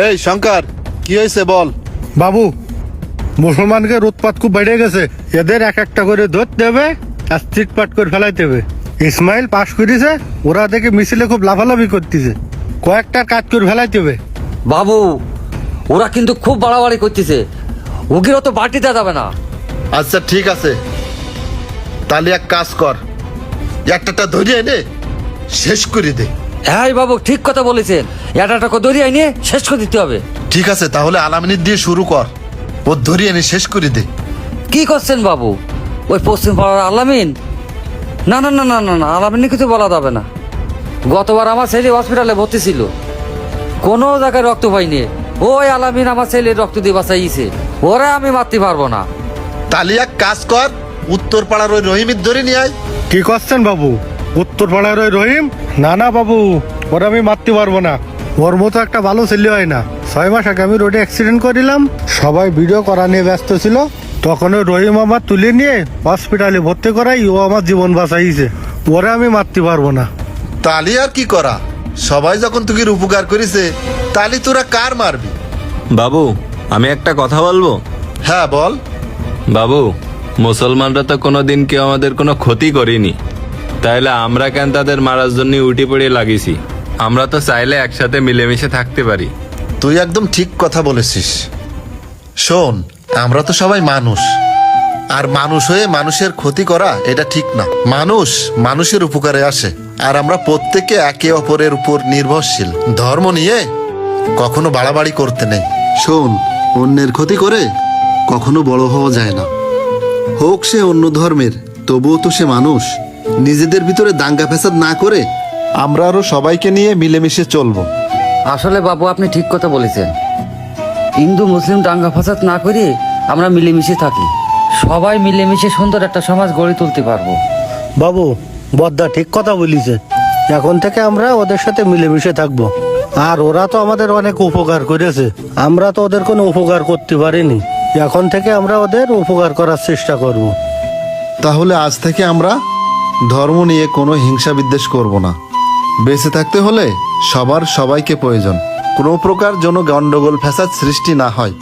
এই শঙ্কর, কি হয়েছে বল। বাবু, মুসলমানদের উৎপাত খুব বেড়ে গেছে। এদের এক একটা করে ধরতে হবে আর চিটপাট করে ফেলাইতে হবে। ইসমাইল পাশ করেছে, ওরা দেখে মিছিলে খুব লাফালাফি করতেছে। কয়েকটা কাজ করে ফেলাইতে হবে। বাবু, ওরা কিন্তু খুব বাড়াবাড়ি করতেছে, ওগিরও তো বাটিতে যাবে না। আচ্ছা ঠিক আছে, তাহলে এক কাজ কর, একটা ধরিয়ে এনে শেষ করে দে। হ্যাঁ বাবু, ঠিক কথা বলেছেন, এটা দরিয়ায় নিয়ে শেষ করে দিতে হবে। ঠিক আছে, তাহলে আলামিনের দিয়ে শুরু কর, ও ধরিয়ে এনে শেষ করে দে। কি করছেন বাবু? ওই পশ্চিম পাড়ার আলামিন? না না না না না না, আলামিনে কিছু বলা যাবে না। গতবার আমার ছেলে হসপিটালে ভর্তি ছিল, কোনো জায়গায় রক্ত পাইনি। ওই আলামিন আমার ছেলের রক্ত দিয়ে বাঁচাইছে, ওরা আমি মারতে পারবো না। তাহলে এক কাজ কর, উত্তর পাড়ার ওই রহিমের ধরে নিয়ে আয়। কি করছেন বাবু? উত্তর পাড়ার ওই রহিম? না না বাবু, ওরা আমি মারতে পারবো না। ওর মতো একটা ভালো ছেলে হয় না। 6 মাস আগে আমি রোডে অ্যাক্সিডেন্ট করিলাম, সবাই ভিডিও করা নিয়ে ব্যস্ত ছিল। তখন ওই রহিম আমার তুলে নিয়ে হসপিটালে ভর্তি করাই ও আমার জীবন বাঁচাইছে। ওরা আমি মারতে পারবো না। তাহলে আর কি করা, সবাই যখন তোকে উপকার করেছে, তাহলে তোরা কার মারবি? বাবু, আমি একটা কথা বলবো। হ্যাঁ বল। বাবু, মুসলমানরা তো কোনোদিন কেউ আমাদের কোনো ক্ষতি করেনি, তাইলে আমরা কেন তাদের মারার জন্য উঠে পড়ে লাগিয়েছি? আমরা তো চাইলে একসাথে মিলেমিশে থাকতে পারি। তুই একদম ঠিক কথা বলেছিস। শোন, আমরা তো সবাই মানুষ, আর মানুষ হয়ে মানুষের ক্ষতি করা এটা ঠিক না। মানুষ মানুষের উপকারে আসে, আর আমরা প্রত্যেকে একে অপরের উপর নির্ভরশীল। ধর্ম নিয়ে কখনো বাড়াবাড়ি করতে নেই। শোন, অন্যের ক্ষতি করে কখনো বড় হওয়া যায় না। হোক সে অন্য ধর্মের, তবুও তো সে মানুষ। নিজেদের ভিতরে দাঙ্গা ফ্যাসাদ না করে আমরা আরো সবাইকে নিয়ে মিলেমিশে চলবো। আসলে বাবু, আপনি ঠিক কথা বলেছেন। হিন্দু মুসলিম দাঙ্গা ফাসাদ না করে আমরা মিলেমিশে থাকি, সবাই মিলেমিশে সুন্দর একটা সমাজ গড়ে তুলতে পারবো। বাবু, বদ্দা ঠিক কথা বলিছে। এখন থেকে আমরা ওদের সাথে মিলেমিশে থাকবো। আর ওরা তো আমাদের অনেক উপকার করেছে, আমরা তো ওদের কোনো উপকার করতে পারিনি। এখন থেকে আমরা ওদের উপকার করার চেষ্টা করব। তাহলে আজ থেকে আমরা ধর্ম নিয়ে কোনো হিংসা বিদ্বেষ করব না। বেঁচে থাকতে হলে সবার সবাইকে প্রয়োজন, কোনো প্রকার যেন গন্ডগোল ফ্যাসাদ সৃষ্টি না হয়।